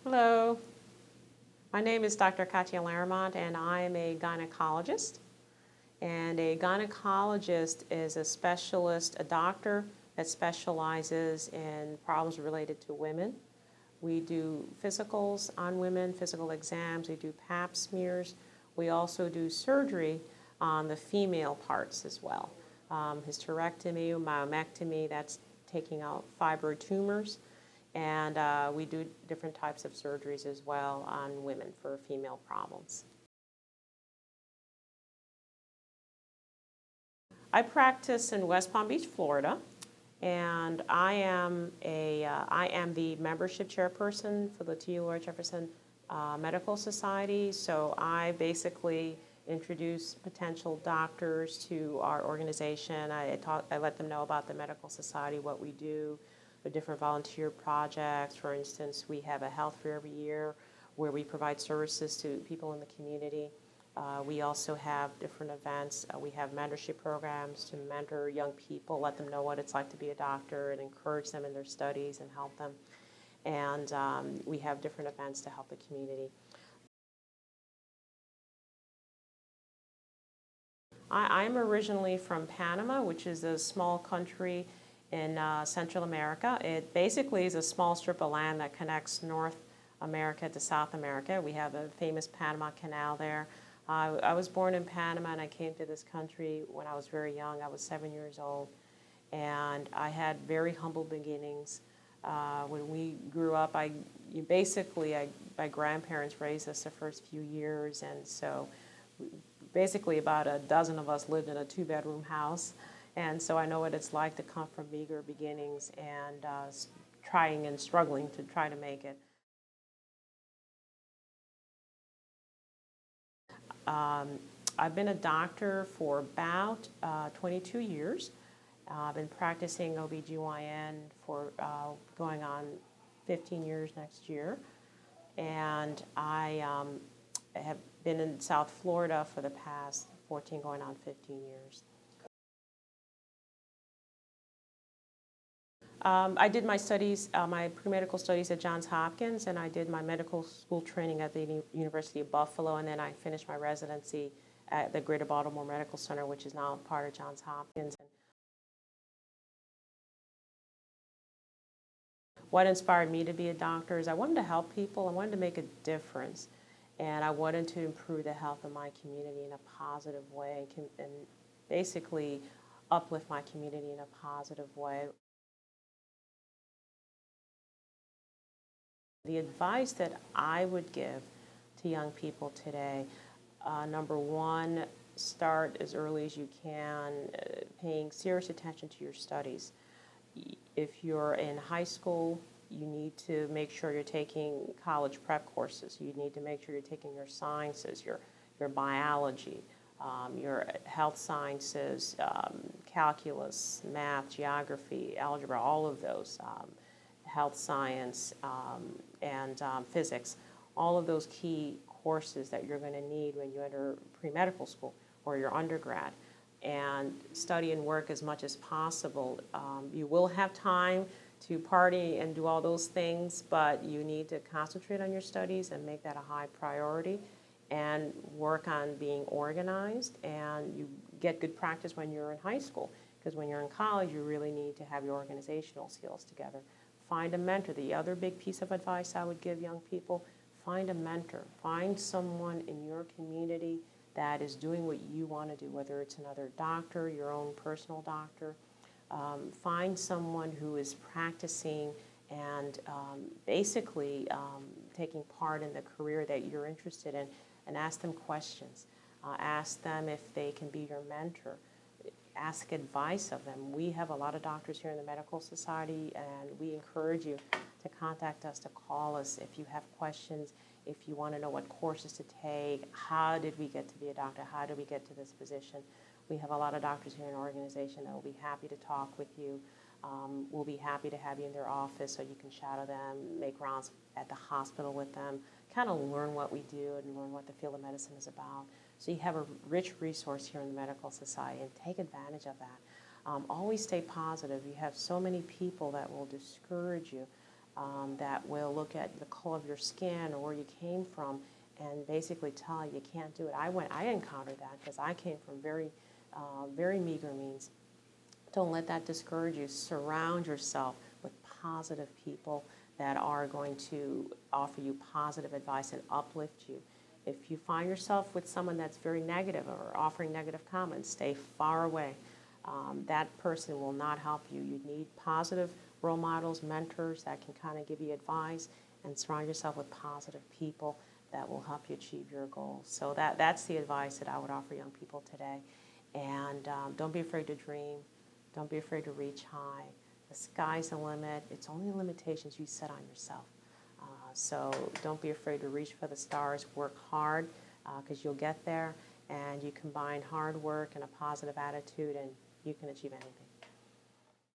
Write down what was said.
Hello, my name is Dr. Katia Laramont, and I am a gynecologist. And a gynecologist is a specialist, a doctor that specializes in problems related to women. We do physicals on women, physical exams, we do pap smears. We also do surgery on the female parts as well. Hysterectomy, myomectomy, that's taking out fibroid tumors. And we do different types of surgeries as well on women for female problems. I practice in West Palm Beach, Florida, and I am the membership chairperson for the Leroy Jefferson Medical Society. So I basically introduce potential doctors to our organization. I let them know about the medical society, what we do, the different volunteer projects. For instance, we have a health fair every year where we provide services to people in the community. We also have different events. We have mentorship programs to mentor young people, let them know what it's like to be a doctor and encourage them in their studies and help them. And we have different events to help the community. I'm originally from Panama, which is a small country in Central America. It basically is a small strip of land that connects North America to South America. We have a famous Panama Canal there. I was born in Panama, and I came to this country when I was very young. I was 7 years old, and I had very humble beginnings. When we grew up, my grandparents raised us the first few years, and so basically about a dozen of us lived in a two-bedroom house. And so I know what it's like to come from meager beginnings and trying and struggling to try to make it. I've been a doctor for about 22 years. I've been practicing OBGYN for going on 15 years next year. And I have been in South Florida for the past 14 going on 15 years. I did my studies, my pre-medical studies at Johns Hopkins, and I did my medical school training at the University of Buffalo, and then I finished my residency at the Greater Baltimore Medical Center, which is now part of Johns Hopkins. What inspired me to be a doctor is I wanted to help people, I wanted to make a difference, and I wanted to improve the health of my community in a positive way and basically uplift my community in a positive way. The advice that I would give to young people today, number one, start as early as you can, paying serious attention to your studies. If you're in high school, you need to make sure you're taking college prep courses. You need to make sure you're taking your sciences, your biology, your health sciences, calculus, math, geography, algebra, all of those. Health science and physics, all of those key courses that you're going to need when you enter pre-medical school or your undergrad, and study and work as much as possible. You will have time to party and do all those things, but you need to concentrate on your studies and make that a high priority and work on being organized, and you get good practice when you're in high school, because when you're in college you really need to have your organizational skills together. Find a mentor. The other big piece of advice I would give young people, find a mentor. Find someone in your community that is doing what you want to do, whether it's another doctor, your own personal doctor. Find someone who is practicing and basically taking part in the career that you're interested in, and ask them questions. Ask them if they can be your mentor. Ask advice of them. We have a lot of doctors here in the Medical Society, and we encourage you to contact us, to call us if you have questions, if you want to know what courses to take, how did we get to be a doctor, how did we get to this position. We have a lot of doctors here in our organization that will be happy to talk with you. We'll be happy to have you in their office so you can shadow them, make rounds at the hospital with them, kind of learn what we do and learn what the field of medicine is about. So you have a rich resource here in the Medical Society, and take advantage of that. Always stay positive. You have so many people that will discourage you. that will look at the color of your skin or where you came from and basically tell you can't do it. I encountered that because I came from very meager means. Don't let that discourage you. Surround yourself with positive people that are going to offer you positive advice and uplift you. If you find yourself with someone that's very negative or offering negative comments, stay far away. That person will not help you. You need positive role models, mentors that can kind of give you advice, and surround yourself with positive people that will help you achieve your goals. So that's the advice that I would offer young people today. And don't be afraid to dream. Don't be afraid to reach high. The sky's the limit. It's only limitations you set on yourself. So don't be afraid to reach for the stars. Work hard because you'll get there. And you combine hard work and a positive attitude, and you can achieve anything.